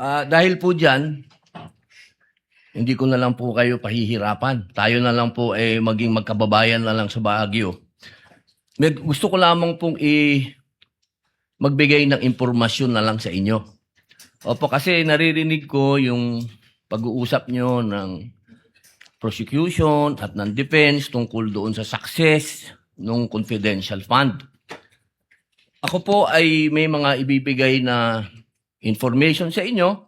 Dahil po dyan, hindi ko na lang po kayo pahihirapan. Tayo na lang po maging magkababayan na lang sa Baguio. Gusto ko lamang pong magbigay ng impormasyon na lang sa inyo. Opo, kasi naririnig ko yung pag-uusap nyo ng prosecution at ng defense tungkol doon sa success ng confidential fund. Ako po ay may mga ibibigay na information sa inyo.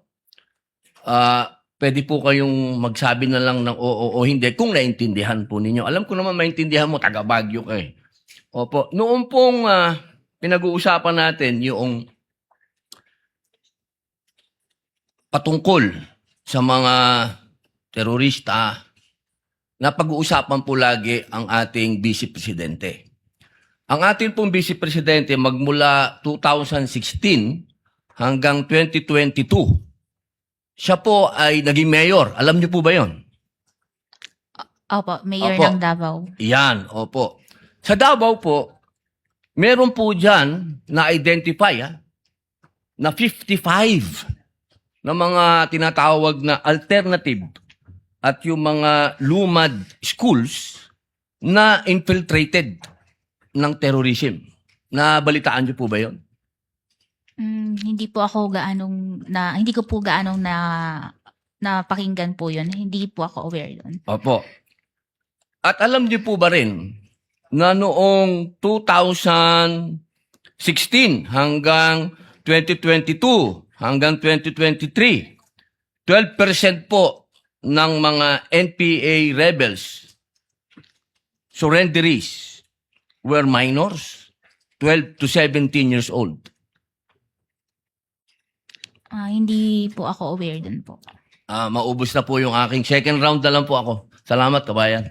Pwede po kayong magsabi na lang ng oo o hindi kung naintindihan po ninyo. Alam ko naman maintindihan mo, taga Baguio ka eh. Opo, noong pong pinag-uusapan natin yung patungkol sa mga terorista, napag-uusapan po lagi ang ating Vice Presidente. Ang ating pong Vice Presidente magmula 2016 hanggang 2022, siya po ay naging mayor. Alam niyo po ba yon? Opo, mayor Opo. ng Davao. Yan, opo. Sa Davao po, meron po dyan na-identify na 55 na mga tinatawag na alternative at yung mga lumad schools na infiltrated ng terrorism. Nabalitaan niyo po ba yon? Hindi ko po gaanong napakinggan po yun. Hindi po ako aware doon. Opo. At alam niyo po ba rin na noong 2016 hanggang 2022 hanggang 2023, 12% po ng mga NPA rebels, surrenderies, were minors, 12 to 17 years old. Hindi po ako aware doon po. Maubos na po yung aking second round na lang po ako. Salamat, kabayan.